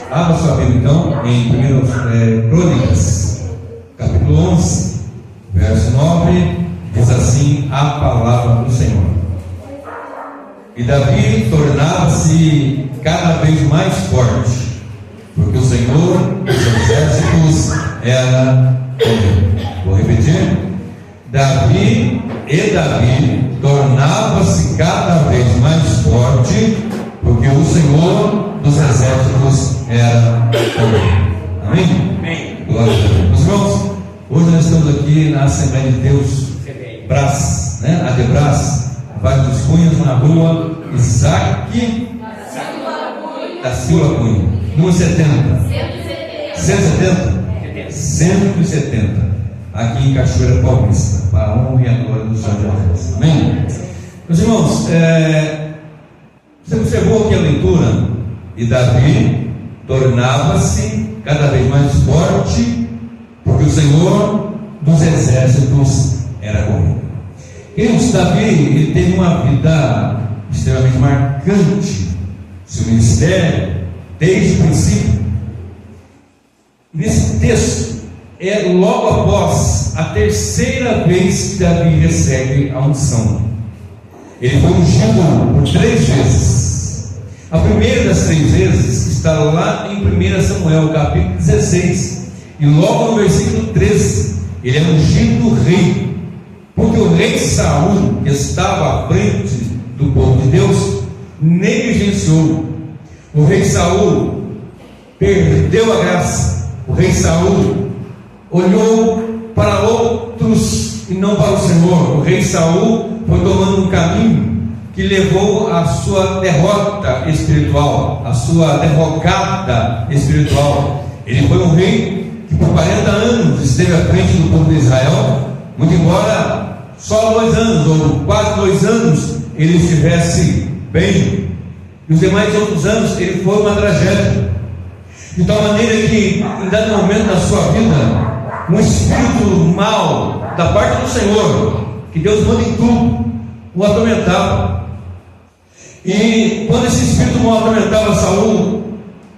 Abra sua Bíblia então em 1 Crônicas, capítulo 11, verso 9, diz assim a palavra do Senhor. E Davi tornava-se cada vez mais forte, porque o Senhor dos exércitos era com ele. Vou repetir. Davi tornava-se cada vez mais forte, porque o Senhor dos exércitos era com ele. Amém? Amém. Glória a Deus. Meus irmãos, hoje nós estamos aqui na Assembleia de Deus, Brás, Adebras, Vale dos Cunhas, na rua Isaac da Silva Cunha, número 70. 170? 170. Aqui em Cachoeira Paulista, para a honra e a glória do Senhor Jesus. Amém? Meus irmãos, você observou aqui a leitura? E Davi tornava-se cada vez mais forte, porque o Senhor dos exércitos era com ele. Queridos, Davi, ele teve uma vida extremamente marcante, seu ministério, desde o princípio. Nesse texto, é logo após a terceira vez que Davi recebe a unção. Ele foi ungido por 3 vezes. A primeira das 3 vezes está lá em 1 Samuel, capítulo 16. E logo no versículo 13, ele é ungido rei. Porque o rei Saul, que estava à frente do povo de Deus, negligenciou. O rei Saul perdeu a graça. O rei Saul olhou para outros e não para o Senhor. O rei Saul foi tomando um caminho que levou à sua derrota espiritual, à sua derrocada espiritual. Ele foi um rei que por 40 anos esteve à frente do povo de Israel, muito embora só 2 anos, ou quase 2 anos, ele estivesse bem, e os demais outros anos ele foi uma tragédia, de tal maneira que em dado momento da sua vida, um espírito mau da parte do Senhor, que Deus manda em tudo, o atormentava. E quando esse espírito mau atormentava Saul,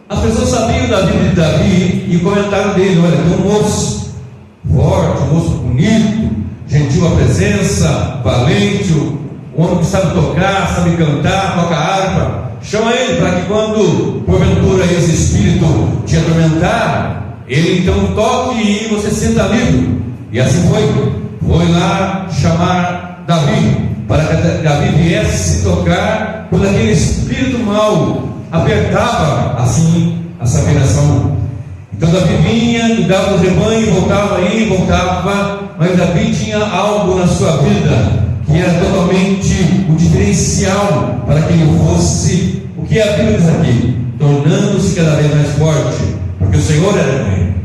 as pessoas sabiam da vida de Davi e comentaram dele: olha, tem um moço forte, um moço bonito, gentil à presença, valente, um homem que sabe tocar, sabe cantar, toca harpa. Chama ele para que quando porventura esse espírito te atormentar, ele então toque e você se sinta livre. E assim foi lá chamar Davi, para que Davi viesse se tocar, quando aquele espírito mau apertava assim a sabedoria. Então Davi vinha, cuidava do rebanho, voltava aí, voltava, mas Davi tinha algo na sua vida que era totalmente o diferencial para que ele fosse, o que a Bíblia diz aqui, tornando-se cada vez mais forte, porque o Senhor era com ele.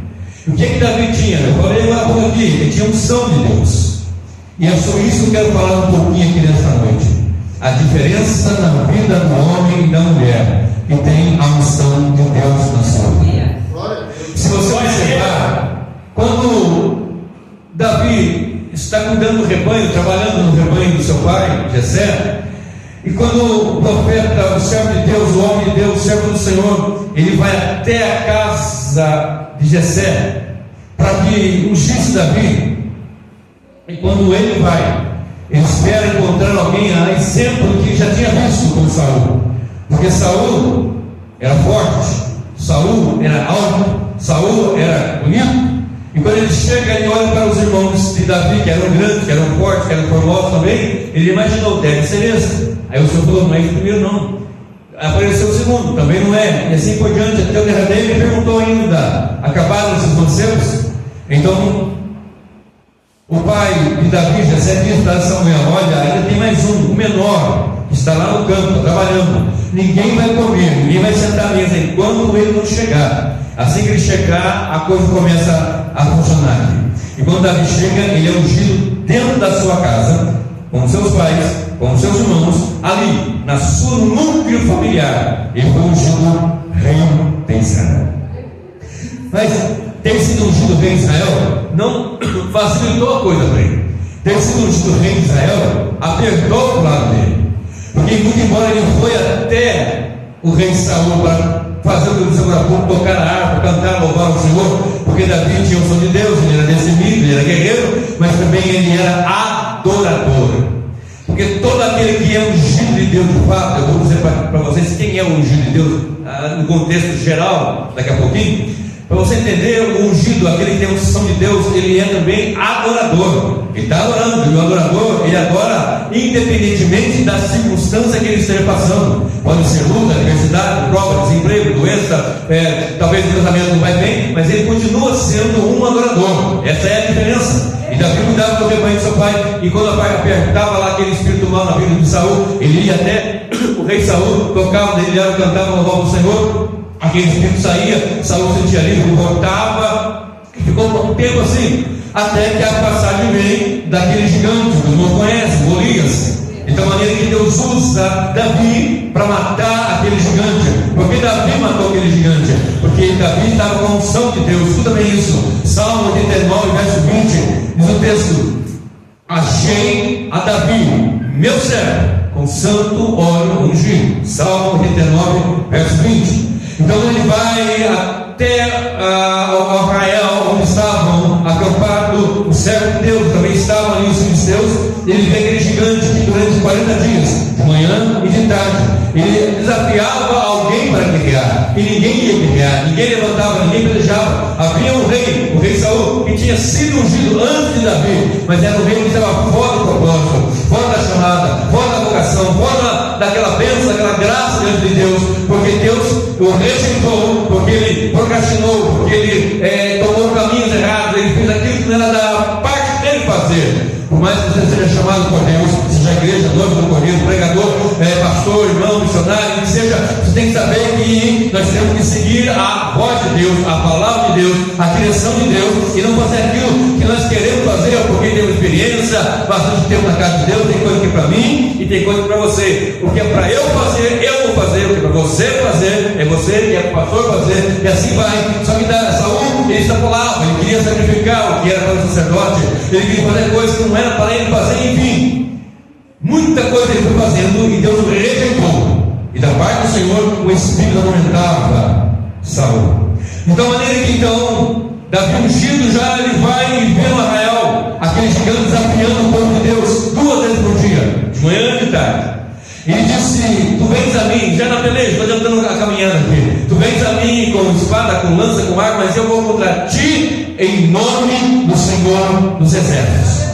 E o que Davi tinha? Eu falei lá por aqui, ele tinha unção de Deus. E é sobre isso que eu quero falar um pouquinho aqui nesta noite. A diferença na vida do homem e da mulher que tem a unção de Deus na sua vida. Se você observar, quando Davi está cuidando do rebanho, trabalhando no rebanho do seu pai, Jessé, e quando o profeta, o servo de Deus, o homem de Deus, o servo do Senhor, ele vai até a casa de Jessé para que ungisse Davi, e quando ele vai, ele espera encontrar alguém a exemplo que já tinha visto com Saul, porque Saul era forte, Saul era alto, Saul era bonito. E quando ele chega, ele olha para os irmãos de Davi, que eram grandes, que eram fortes, que eram formosos também. Ele imaginou: deve ser esse. Aí o Senhor falou: não é esse primeiro, não. Apareceu o segundo, também não é. E assim por diante, até o derradeiro. Ele perguntou ainda: acabaram esses mancebos? Então o pai de Davi, Jessé, disse para Samuel: olha, ainda tem mais um, o menor, que está lá no campo, trabalhando. Ninguém vai comer, ninguém vai sentar à mesa enquanto ele não chegar. Assim que ele chegar, a coisa começa a funcionar. E quando Davi chega, ele é ungido dentro da sua casa, com seus pais, com seus irmãos, ali, na sua núcleo familiar. Ele foi ungido rei de Israel. Mas ter sido ungido rei de Israel não facilitou a coisa para ele. Ter sido ungido rei de Israel apertou o lado dele. Porque muito embora ele foi até o rei Saul para fazer o que eu disse agora há pouco, tocar a harpa, cantar, louvar o Senhor, porque Davi tinha o som de Deus, ele era destemido, ele era guerreiro, mas também ele era adorador. Porque todo aquele que é ungido de Deus de fato, eu vou dizer para vocês quem é o ungido de Deus, no contexto geral, daqui a pouquinho, para você entender, o ungido, aquele que tem a unção de Deus, ele é também adorador. Ele está adorando, e o adorador, ele adora independentemente da circunstância que ele esteja passando. Pode ser luta, adversidade, prova, desemprego, doença, talvez o casamento não vai bem, mas ele continua sendo um adorador. Essa é a diferença. E Davi cuidava do rebanho de seu pai, e quando o pai apertava lá aquele espírito mal na vida de Saul, ele ia até o rei Saul, tocava, dedilhava, cantava, louvava o Senhor. Aquele espírito saía, Saul sentia livre, voltava, ficou um tempo assim, até que a passagem vem daquele gigante, que o mundo conhece, Golias. Então, a maneira que Deus usa Davi para matar aquele gigante. Porque Davi matou aquele gigante? Porque Davi estava com a unção de Deus. Escuta bem isso, Salmo 89, verso 20, diz o texto: achei a Davi, meu servo, com santo óleo ungido. Salmo 89, verso 20. Então ele vai até Israel, onde estavam acampados o servo de Deus, também estavam ali os filisteus. Ele vê aquele gigante que durante 40 dias, de manhã e de tarde, ele desafiava alguém para guerrear, e ninguém ia guerrear, ninguém levantava, ninguém pelejava. Havia um rei, o rei Saul, que tinha sido ungido antes de Davi, mas era um rei que estava fora do propósito, fora da chamada, fora da vocação, fora daquela bênção, daquela graça diante de Deus, porque Deus o rejeitou, porque ele procrastinou, porque ele tomou caminhos errados, ele fez aquilo que não era da parte dele fazer. Por mais que você seja chamado por Deus, seja a igreja, noivo do Cordeiro, pregador, pastor, irmão, missionário, que seja, você tem que saber que nós temos que seguir a voz de Deus, a palavra de Deus, a direção de Deus, e não fazer aquilo que nós queremos fazer, porque temos experiência, bastante tempo na casa de Deus. Tem coisa que é para mim e tem coisa que é para você. O que é para eu fazer, eu vou fazer. O que é para você fazer, é você, que é para o pastor fazer, e assim vai. Só que Saul, ele extrapolava, ele queria sacrificar o que era para o sacerdote, ele queria fazer coisas que não era para ele fazer, enfim. Muita coisa ele foi fazendo e Deus o rejeitou. E da parte do Senhor, o Espírito aumentava Saul. Então, a maneira que então Davi ungido já ele vai e vê no arraial aquele gigante desafiando o povo de Deus 2 vezes por dia, de manhã e de tarde. Ele disse: tu vens a mim, já na peleja, estou adiantando a caminhada aqui. Tu vens a mim com espada, com lança, com arma, mas eu vou contra ti em nome do Senhor dos Exércitos.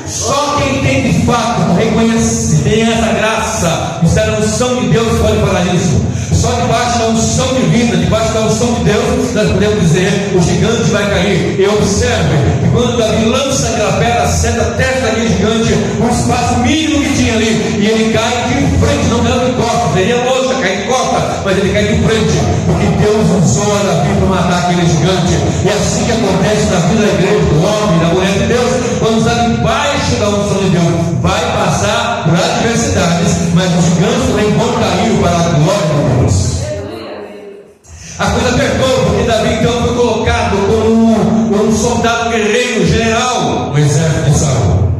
Só quem tem de fato, reconhece, tem essa graça, está na unção de Deus, pode falar isso. Só debaixo da unção divina, debaixo da unção de Deus, nós podemos dizer: o gigante vai cair. E observe que quando Davi lança aquela pedra, acerta a testa daquele gigante, o espaço mínimo que tinha ali, e ele cai de frente, não cai de costa, seria longe, cai de costa, mas ele cai de frente, porque Deus usou a Davi para matar aquele gigante. E é assim que acontece na vida da igreja, do homem, da mulher de Deus, quando está debaixo da unção de Deus, vai passar por adversidades, mas os gigantes também vão cair para a glória de Deus. A coisa apertou, porque Davi então foi colocado como um soldado guerreiro, general, no exército de Saul.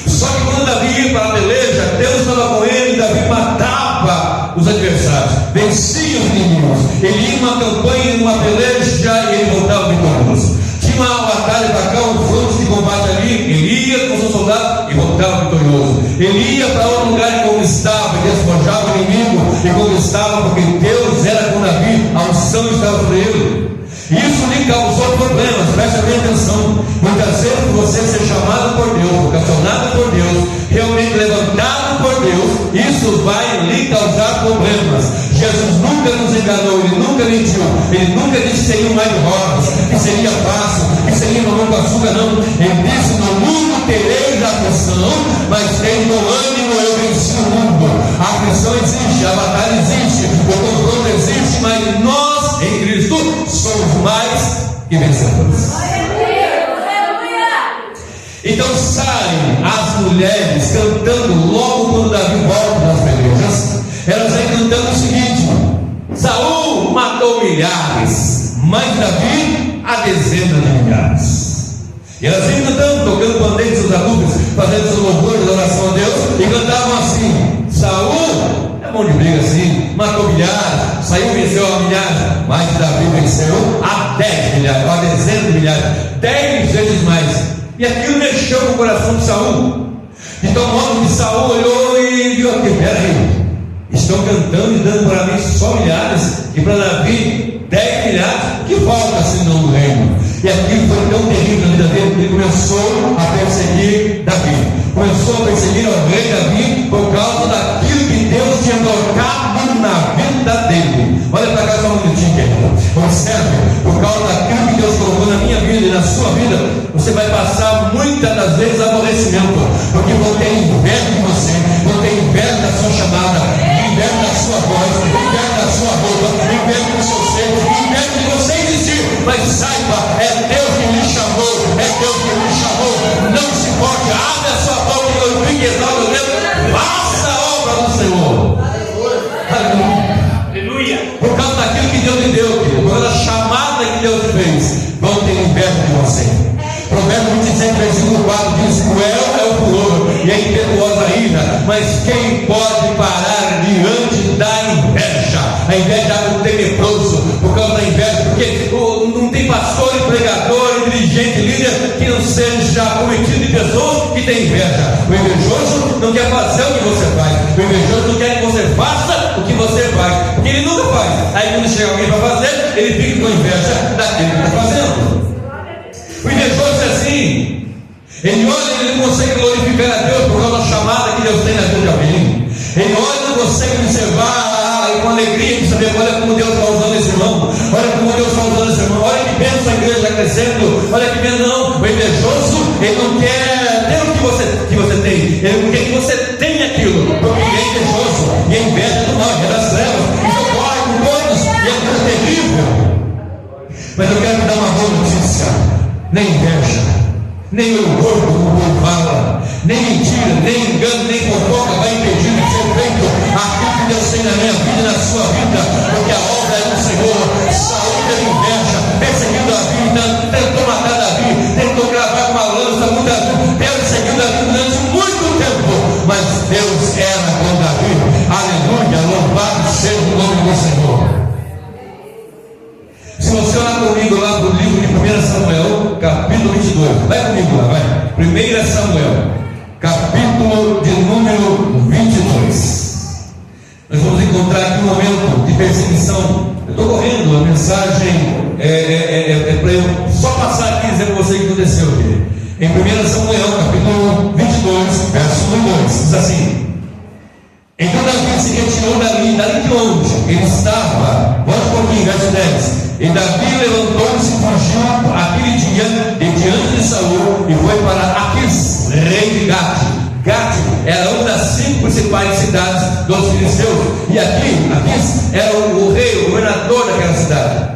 Só que quando Davi ia para a peleja, Deus estava com ele, e Davi matava os adversários, vencia os inimigos. Ele ia em uma campanha, em uma peleja, e ele voltava vitorioso. Tinha uma batalha para cá, um fronte de combate ali, ele ia com seus soldados e voltava vitorioso. Ele ia para outro lugar e conquistava, e despojava o inimigo e conquistava, porque Deus era com Davi, a unção estava sobre ele. Isso lhe causou problemas, preste bem atenção. Muitas vezes você ser chamado por Deus, vocacionado por Deus, realmente levantado por Deus, isso vai lhe causar problemas. Jesus nunca nos enganou, ele nunca mentiu, ele nunca disse que seria um mar de rosas, que seria fácil, que seria mamão com açúcar, não. Ele disse: no mundo tereis aflição, mas tendo ânimo, eu venci o mundo. A aflição existe, a batalha existe, o confronto existe, mas nós em Cristo somos mais que vencedores. Então saem as mulheres cantando logo quando Davi volta das pelejas. Elas vêm cantando o seguinte: Saul matou milhares, mas Davi a dezenas de milhares. E elas vêm cantando, tocando pandeiros, seus adultos, fazendo seus louvores de oração a Deus, e cantavam assim: Saul é bom de briga assim, matou milhares, saiu e venceu a milhares, mas Davi venceu a 10 milhares, a dezenas de milhares, 10 vezes mais. E aquilo mexeu com o coração de Saul, de tal modo que Saul olhou e viu aqui, peraí, estão cantando e dando para mim só milhares, e para Davi 10 milhares, o que falta assim no reino? E aquilo foi tão terrível na vida dele, que ele começou a perseguir Davi, começou a perseguir o rei Davi, por causa daquilo que Deus tinha colocado na vida dele. Olha para cá só um minutinho, querido. Observe, por causa daquilo que Deus colocou na minha vida e na sua vida, você vai passar muitas das vezes aborrecimento, porque vão ter inveja de você, vão ter inveja da sua chamada, inveja da sua voz, inveja da sua roupa, inveja do seu ser, inveja de você existir. Mas saiba, é Deus que lhe chamou, é Deus que lhe chamou. Não se pode, abre a sua boca e glorifique e exalte o Deus, faça a obra do Senhor. Aleluia. Por causa daquilo que Deus lhe deu, querido, por causa da chamada que Deus lhe fez, vão ter inveja de você. Provérbios 27, versículo 4 diz: cruel é o furor e é impetuosa a ira, mas quem pode parar diante da inveja? A inveja é algo tenebroso, por causa da inveja, porque não tem pastor, pregador, dirigente, líder que não seja cometido de pessoas que têm inveja. O invejoso não quer fazer o que você faz, o invejoso não quer que você faça o que você faz, porque ele nunca faz. Aí quando chega alguém para fazer, ele fica com inveja daquele que está fazendo. O invejoso é assim, ele olha e ele não consegue glorificar a Deus por causa da chamada que Deus tem na vida de alguém. Ele olha e não consegue observar com alegria de saber, olha como Deus está usando esse irmão, olha como Deus está usando esse irmão, olha que bênção a igreja está crescendo, olha que bênção. Não, o invejoso, ele não quer ter o que você tem, ele não quer que você tenha aquilo, porque ele é invejoso, e a inveja é do mal, é das trevas, isso ocorre com todos, e é coisa terrível. Mas eu quero te dar uma boa notícia: nem inveja, nem orgulho, como o povo fala, nem mentira, nem engano, nem fofoca vai impedir de ser feito aquilo que Deus tem na minha vida e na sua vida, porque a obra é do Senhor. Saúl teve inveja, perseguiu Davi, tentou matar Davi, tentou gravar com uma lança, perseguiu Davi durante muito tempo, mas Deus era com Davi. Aleluia, louvado seja o nome do Senhor. Se você olhar comigo lá para o livro de 1 Samuel, capítulo 22, vai comigo lá, vai. 1 Samuel, capítulo de número 22. Nós vamos encontrar aqui um momento de perseguição. Eu estou correndo, a mensagem é para eu só passar aqui e dizer para você o que aconteceu aqui. Em 1 Samuel, capítulo 22, verso 2, diz assim: então Davi se retirou dali de onde ele estava. Volte um pouquinho, verso 10. E Davi levantou-se e fugiu aquele dia de diante de Saul e foi para Aquis, rei de Gate. Gate era uma das 5 principais cidades dos filisteus, e Aquis era o rei, o governador daquela cidade,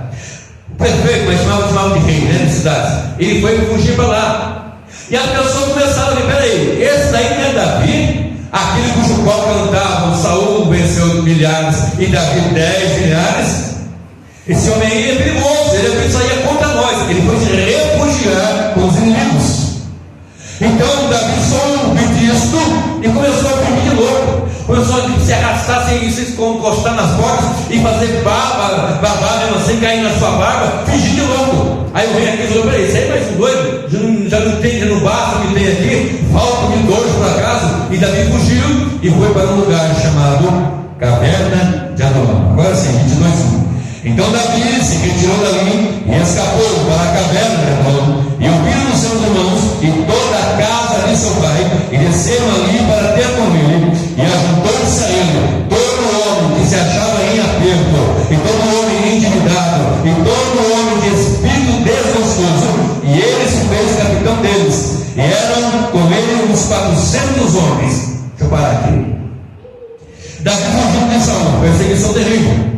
o prefeito, mas chamava de rei, né, de cidades. Ele foi fugir para lá, e as pessoas começaram a dizer: peraí, esse daí não é Davi? Aquele cujo qual cantavam, Saul venceu milhares e Davi 10 milhares. Esse homem aí é perigoso, ele saía contra nós, ele foi se refugiar com os inimigos. Então Davi soube disto e começou a fugir de louco, começou a se arrastar, se encostar nas portas e fazer barba mesmo assim, cair na sua barba, fingir de louco. Aí o rei aqui falou: peraí, isso aí é mais um doido, já não basta o que tem aqui, falta de dois por acaso. E Davi fugiu e foi para um lugar chamado Caverna de Adulão. Agora sim, 22:1. Então Davi se retirou dali e escapou para a caverna de Adulão, e ouviram seus irmãos e toda a casa de seu pai, e desceram ali para ter com ele, e ajuntou-se a ele todo homem que se achava em aperto, e todo homem endividado, e todo homem de espírito desgostoso, e ele se fez capitão deles, e eram com ele uns 400 homens. Deixa eu parar aqui. Davi fugiu de Saul, perseguição terrível.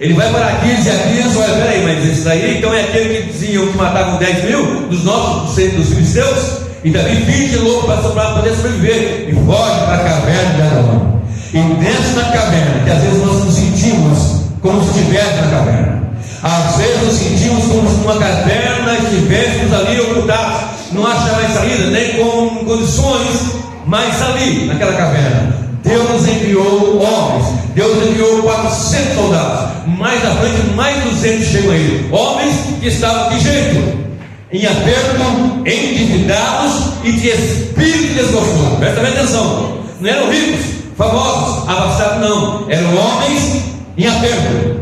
Ele vai para Aquis, e Aquis, olha, peraí, mas esse daí então é aquele que diziam que matavam 10 mil dos filisteus, e Davi finge louco para poder sobreviver, e foge para a caverna de Adulão. E dentro da caverna, que às vezes nós nos sentimos como se estivéssemos na caverna, às vezes nos sentimos como se numa caverna estivéssemos ali ocultados, não acha mais saída, nem com condições, mas ali, naquela caverna, Deus enviou homens, Deus enviou 400 soldados. Mais à frente, mais 200 chegam a ele. Homens que estavam de jeito, em aperto, endividados e de espírito desgostoso. Presta bem atenção. Não eram ricos, famosos, abastados, não. Eram homens em aperto,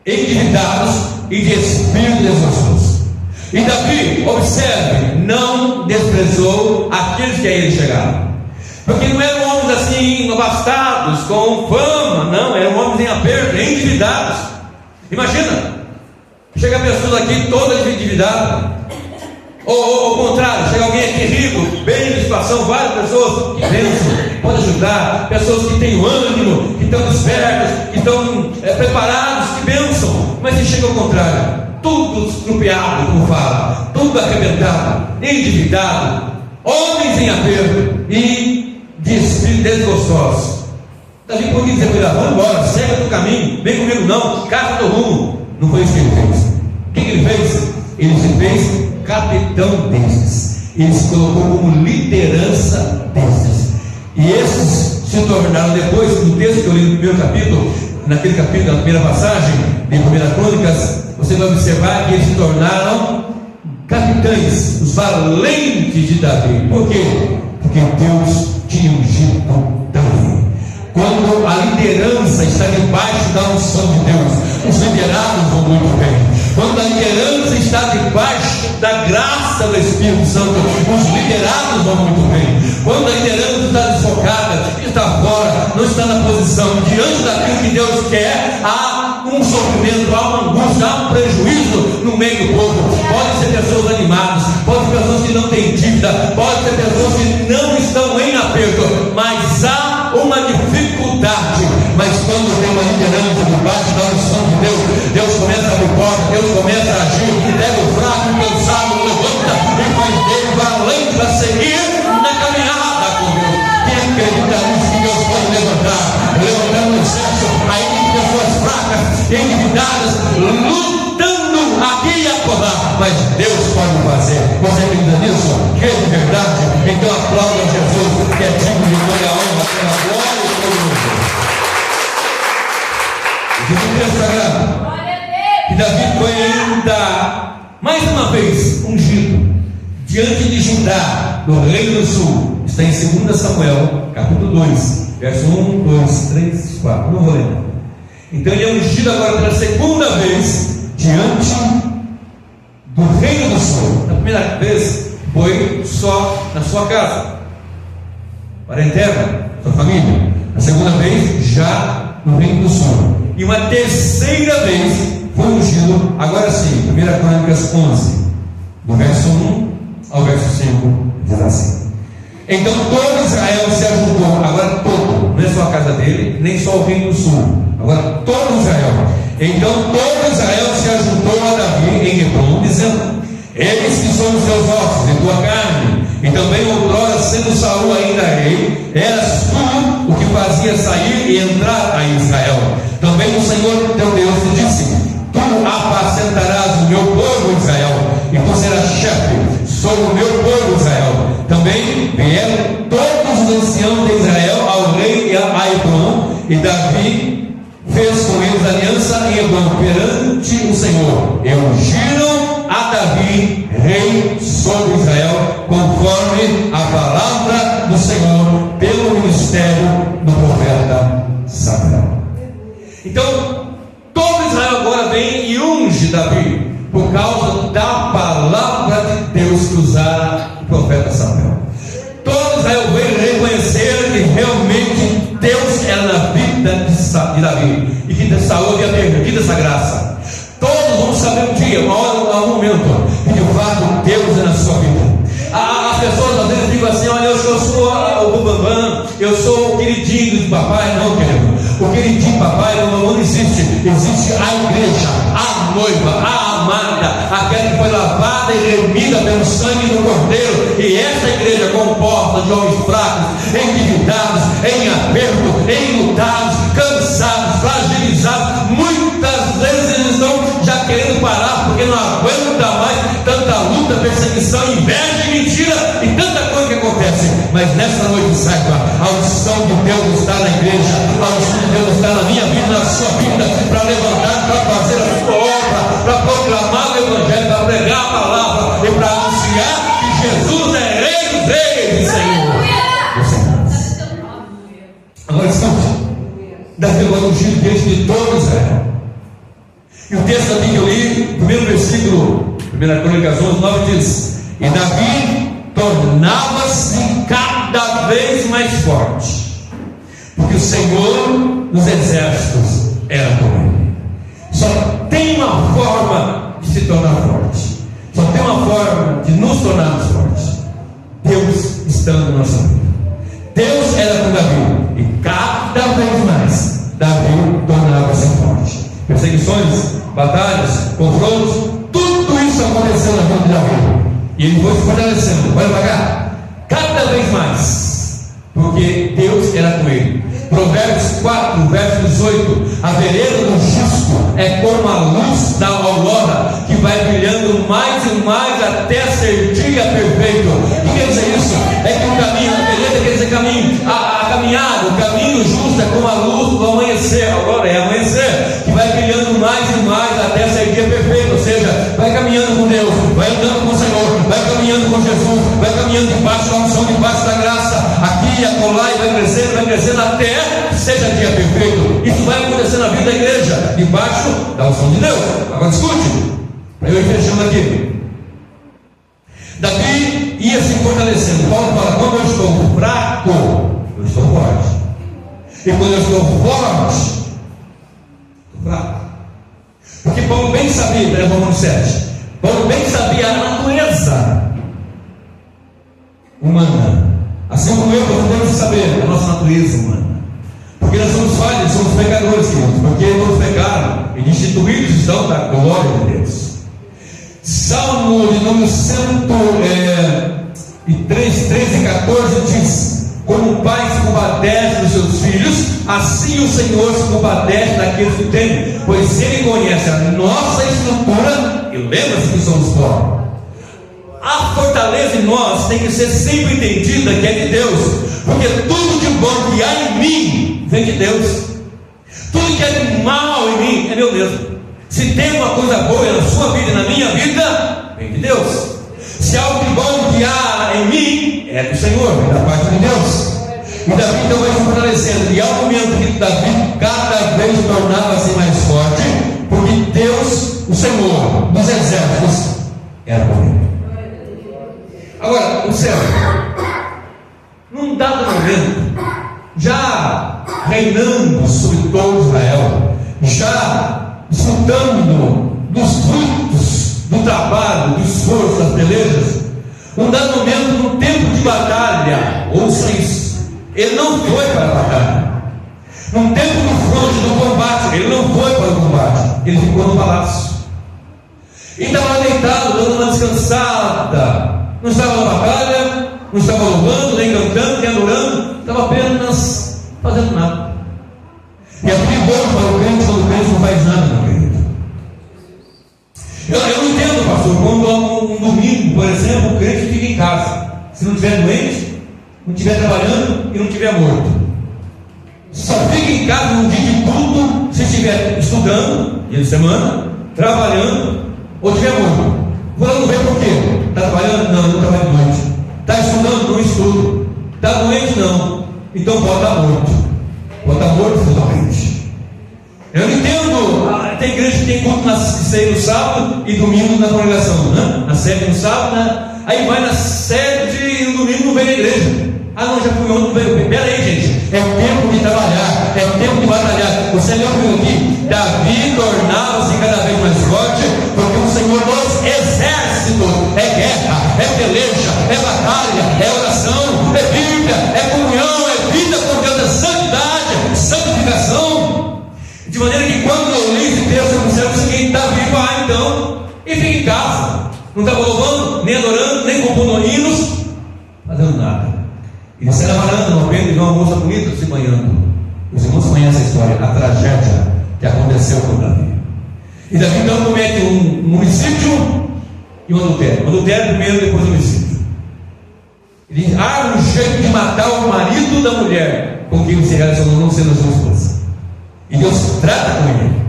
endividados e de espírito desgostoso. E Davi, observe, não desprezou aqueles que a ele chegaram. Porque não eram homens assim, abastados, com fama, não, eram homens em aperto, endividados. Imagina, chega pessoas aqui todas endividadas. Ou ao contrário, chega alguém aqui rico, bem de situação, várias pessoas que pensam, podem ajudar, pessoas que têm ânimo, que estão espertas, que estão preparados, que pensam. Mas se chega ao contrário, tudo estrupiado, como fala, tudo arrebentado, endividado, homens em aperto e de espírito desgostosos. Davi podia dizer para ele: vamos embora, segue do caminho, vem comigo não, casa do rumo. Não foi isso que ele fez. O que ele fez? Ele se fez capitão destes, ele se colocou como liderança destes, e esses se tornaram depois, no texto que eu li no primeiro capítulo, naquele capítulo, na primeira passagem de 1 Crônicas, você vai observar que eles se tornaram capitães, os valentes de Davi. Por quê? Porque Deus tinha ungido Davi. Quando a liderança está debaixo da unção de Deus, os liderados vão muito bem. Quando a liderança está debaixo da graça do Espírito Santo, os liderados vão muito bem. Quando a liderança está desfocada, está fora, não está na posição, diante daquilo que Deus quer, há um sofrimento, há uma angústia, há um prejuízo no meio do povo. Pode ser pessoas animadas, pode ser pessoas que não têm dívida, pode ser pessoas que não estão em aperto, mas há uma dificuldade. Mas quando tem uma liderança debaixo da unção de Deus, Deus começa a abrir porta, Deus começa a agir, pega o fraco, o cansado, levanta e faz dele valente para seguir na caminhada com Deus. Quem acredita nisso que Deus pode levantar um exército aí de pessoas fracas, endividadas, lutando aqui e acolá, mas Deus pode fazer. Você acredita nisso? Que é de verdade? Então aplauda Jesus, que é digno de toda a honra, toda a glória e todo o mundo. Jesus sagrado, que Davi foi ainda mais uma vez ungido diante de Judá, do reino do sul. Está em 2 Samuel, capítulo 2, verso 1, 2, 3, 4. Não vou ler. Então ele é ungido agora pela segunda vez diante do reino do sul. Na primeira vez foi só na sua casa, parentela, sua família. Na segunda vez já no reino do sul. E uma terceira vez foi ungido, agora sim, 1 Crônicas 11, do verso 1 ao verso 5, diz assim: então todo Israel se ajuntou, agora todo, não é só a casa dele, nem só o reino do sul, agora todo Israel. Então todo Israel se ajuntou a Davi em Hebrom, dizendo: eles que são os teus ossos e tua carne, e também outrora, sendo Saul ainda rei, eras tu o que fazia sair e entrar a Israel. Também o Senhor teu Deus te disse: tu apacentarás o meu povo Israel, e tu serás chefe sobre o meu povo Israel. Também vieram todos os anciãos de Israel ao rei a Hebrom, e Davi fez com eles aliança em Hebrom perante o Senhor, e ungiram a Davi rei sobre Israel, conforme a palavra do Senhor pelo ministério do profeta Samuel. Então todo Israel agora vem e unge Davi por causa da palavra de Deus que usara o profeta Samuel. Todo Israel veio reconhecer que realmente Deus era na vida de Davi, e que Saul havia perdido essa graça. Todos vão saber um dia, uma hora, um momento, que de fato Deus é na sua vida. As pessoas às vezes dizem assim: olha, eu sou o bambam, eu sou o queridinho de papai. Não, querido, o queridinho de papai não existe. Existe a igreja, a noiva, a amada, aquela que foi lavada e remida pelo sangue do Cordeiro. E essa igreja composta de homens fracos, endividados, em aperto, enlutados, cansados, fragilizados. Muitas vezes eles estão já querendo parar, porque não aguenta mais tanta luta, perseguição, inveja e mentira e tanta coisa que acontece. Mas nessa noite, saiba, a unção de Deus está na igreja, a unção de Deus está está na minha vida, na sua vida, para levantar, para fazer a sua obra, para proclamar o Evangelho, para pregar a palavra e para anunciar que Jesus é Rei dos Reis e Senhor dos Senhores. Agora escute, Davi agora ungido diante de todo Israel. E o texto aqui que eu li, o primeiro versículo, 1 Crônicas 11:9 diz: e Davi tornava-se cada vez mais forte, porque o Senhor dos exércitos era com ele. Só tem uma forma de se tornar forte, só tem uma forma de nos tornarmos fortes: Deus estando na nossa vida. Deus era com Davi, e cada vez mais Davi tornava-se forte. Perseguições, batalhas, confrontos, tudo isso aconteceu na vida de Davi, e ele foi se fortalecendo. Olha para cá, cada vez mais, porque Deus era com ele. Provérbios 4, verso 18: a vereda do justo é como a luz da aurora, que vai brilhando mais e mais até ser dia perfeito. O que quer dizer isso? É que o caminho, a vereda quer dizer caminho, a caminhada, o caminho justo é como a luz do amanhecer, a aurora é amanhecer, que vai brilhando mais e mais até ser dia perfeito. Ou seja, vai caminhando com Deus, vai andando com o Senhor, vai caminhando com Jesus, vai caminhando debaixo da unção, debaixo da graça, aqui e acolá, e vai crescendo até que seja dia perfeito. Isso vai acontecer na vida da igreja, debaixo da unção de Deus. Agora escute, para eu ir fechando aqui. Davi ia se fortalecendo. Paulo fala: quando eu estou fraco, eu estou forte, e quando eu estou forte, estou fraco. Porque Paulo bem sabia, Romanos 7, Paulo bem sabia a natureza humana, assim como eu, nós devemos saber a nossa natureza humana, porque nós somos falhos, somos pecadores, queridos, porque todos pecaram e destituídos estão da glória de Deus. Salmo de número 103, 13 e 14 diz: como o pai se compadece dos seus filhos, assim o Senhor se compadece daqueles que tem, pois ele conhece a nossa estrutura e lembra-se que somos pó. A fortaleza em nós tem que ser sempre entendida que é de Deus, porque tudo de bom que há em mim vem de Deus, tudo que é de mal em mim é meu mesmo. Se tem uma coisa boa na sua vida e na minha vida, vem de Deus. Se algo de bom que há em mim é do Senhor, vem da parte de Deus. E Davi então vai se fortalecendo, e ao momento que Davi cada vez tornava-se mais forte, porque Deus, o Senhor dos exércitos, era com ele. Agora, o céu, num dado momento, já reinando sobre todo Israel, já desfrutando dos frutos do trabalho, do esforço, das pelejas, num dado momento, num tempo de batalha, ouça isso, ele não foi para a batalha. Num tempo do fronte, do combate, ele não foi para o combate, ele ficou no palácio. E estava deitado, dando uma descansada. Não estava na batalha, não estava louvando, nem cantando, nem adorando, estava apenas fazendo nada. E é perigoso para o crente quando o crente não faz nada, meu querido. Eu não entendo, pastor, quando um domingo, por exemplo, o crente fica em casa, se não estiver doente, não estiver trabalhando e não estiver morto. Só fica em casa num dia de culto se estiver estudando, dia de semana, trabalhando ou estiver morto. Vamos ver por quê? Está trabalhando? Não, não trabalha de noite. Está estudando? Não estudo. Está doente? Não. Então pode estar morto. Pode estar morto totalmente. Eu não entendo. Tem igreja que tem culto na ceia no sábado e domingo na congregação, né? Na sede no sábado, né? Aí vai na sede e no domingo não vem na igreja. Ah, não, já fui ontem, não veio. Pera aí, gente. É tempo de trabalhar, é tempo de batalhar. Você leu aqui? Davi tornava-se cada vez mais forte, porque o Senhor dos exércitos é guerra, é peleja, é batalha, é oração, é Bíblia, é comunhão, é vida com Deus, é santidade, santificação. De maneira que quando eu li esse texto, eu observo o seguinte: Davi vai então e fica em casa. Não estava louvando, nem adorando, nem compondo hinos, fazendo nada. Ele sai varando no peito e vê uma moça bonita se banhando. Os irmãos conhecem a história, a tragédia que aconteceu com Davi. E Davi então comete um homicídio e um adultério. O adultério primeiro, depois o homicídio. Ele arma um jeito de matar o marido da mulher com quem se relacionou, não sendo a sua esposa. E Deus trata com ele.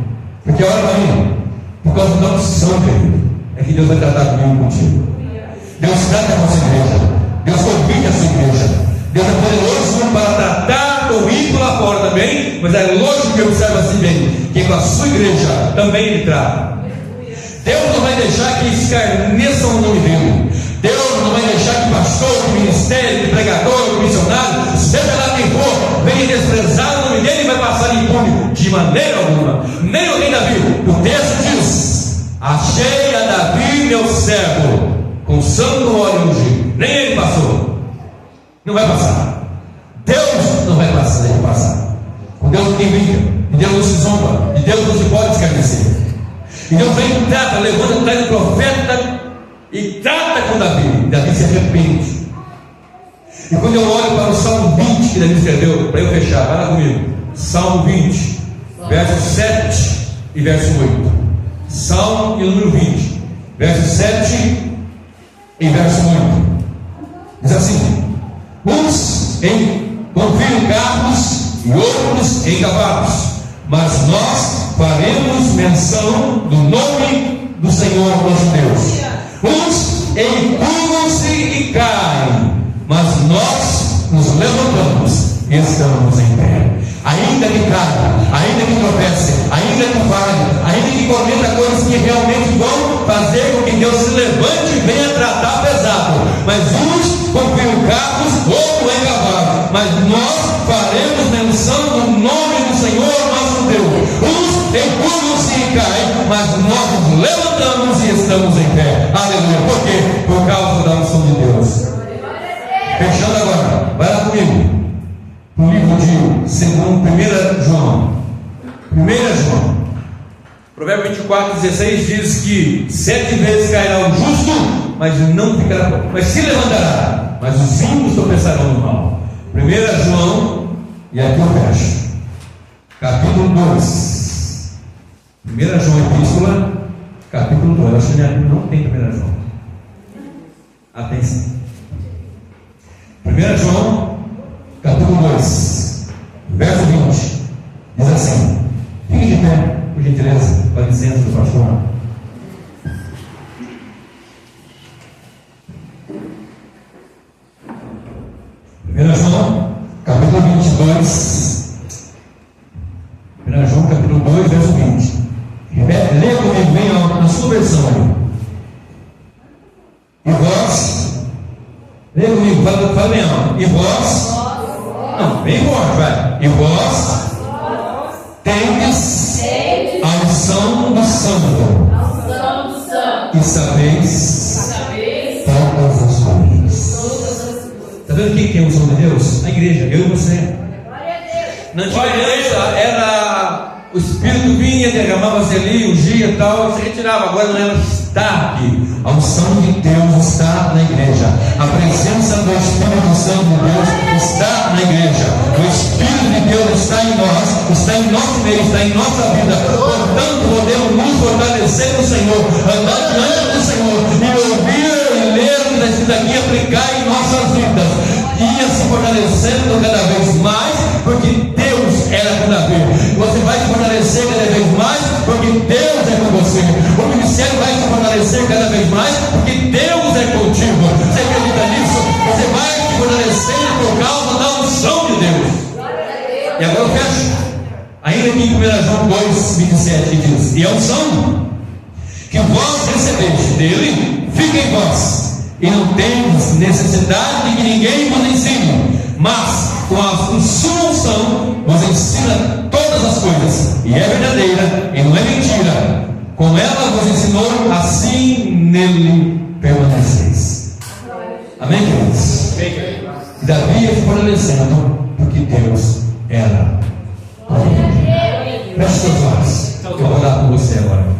Porque a hora vai indo. Por causa da unção, querido, é que Deus vai tratar comigo e contigo. Deus trata com a sua igreja. Deus convida a sua igreja. Deus é poderoso para tratar comigo lá fora também. Mas é lógico que observa assim bem, que com a sua igreja também Ele trata. Deus não vai deixar que escarneçam o nome dele. Deus não vai deixar que pastor, que ministério, que pregador, que missionário, seja lá quem for, venha desprezar o nome dele e vai passar impune de maneira alguma. Nem o rei Davi. O texto diz: achei a Davi meu servo com santo óleo ungido. Nem ele passou. Não vai passar. Deus não vai passar, deixa passar. Com Deus ninguém brinca. E Deus não se zomba. E Deus não se pode escarnecer. E Deus vem e trata, levanta, traz o profeta e trata com Davi. E Davi se arrepende. E quando eu olho para o Salmo 20 que Davi escreveu, para eu fechar, vai lá comigo. Salmo 20, verso 7 e verso 8. Salmo e número 20, verso 7 e verso 8. Diz assim: uns confiam em carros e outros em cavalos, mas nós faremos menção do nome do Senhor nosso Deus. Uns encurvam-se e caem, mas nós nos levantamos e estamos em pé. Ainda que caia, ainda que tropece, ainda que falhe, ainda que cometa coisas que realmente vão fazer com que Deus se levante e venha tratar pesado. Mas uns confiam em carros, outros em cavalos, mas nós faremos menção do nome do Senhor nosso Deus. Uns encurvam-se e caem, mas nós nos levantamos e estamos em pé. Aleluia. Por quê? Por causa da unção de Deus. Fechando agora, vai lá comigo no livro de 1 João. 1 João, Provérbio 24:16 diz que 7 vezes cairá o justo, mas não ficará, mas se levantará, mas os ímpios tropeçarão no mal. 1 João, e aqui eu fecho, capítulo 2. 1 João Epístola, capítulo 2. Eu acho que não tem 1 João. Atenção. 1 João, capítulo 2, verso 20, diz assim: fique de pé, por gentileza, com a licença do pastor. João, capítulo 22, 1 João, capítulo 2, verso 20. Lê comigo, bem na sua versão ali. E vós, lê comigo, fala bem alto. E vós, não, bem forte, vai. E vós tendes a unção do Santo, e sabeis todas as coisas. Está vendo quem tem a unção de Deus? A igreja, eu e você. Na antiga aliança era o Espírito vinha, derramava-se ali, ungia e tal, e se retirava. Agora não, ela está aqui. A unção de Deus está na igreja. A presença do Espírito Santo de Deus está na igreja. O Espírito de Deus está em nós, está em nosso meio, está em nossa vida. Portanto, podemos nos fortalecer no Senhor, andar diante do Senhor e ouvir e ler o que está escrito aqui, aplicar em nossas vidas. Ia se fortalecendo cada vez mais, porque Deus era com Davi. Você vai se fortalecer cada vez mais, porque Deus é com você. O ministério vai se fortalecer cada vez mais, porque Deus é contigo. Você acredita nisso? Você vai se fortalecer por causa da unção de Deus. E agora eu fecho. Ainda aqui em 1 João 2:27 diz: e a unção que vós recebeste dele, fica em vós, e não temos necessidade de que ninguém vos ensine, mas com a sua unção vos ensina todas as coisas, e é verdadeira e não é mentira. Com ela vos ensinou, assim nele permaneceis. Amém, queridos? E Davi ia fortalecendo, porque Deus era com ele. Feche seus olhos, eu vou orar com você agora.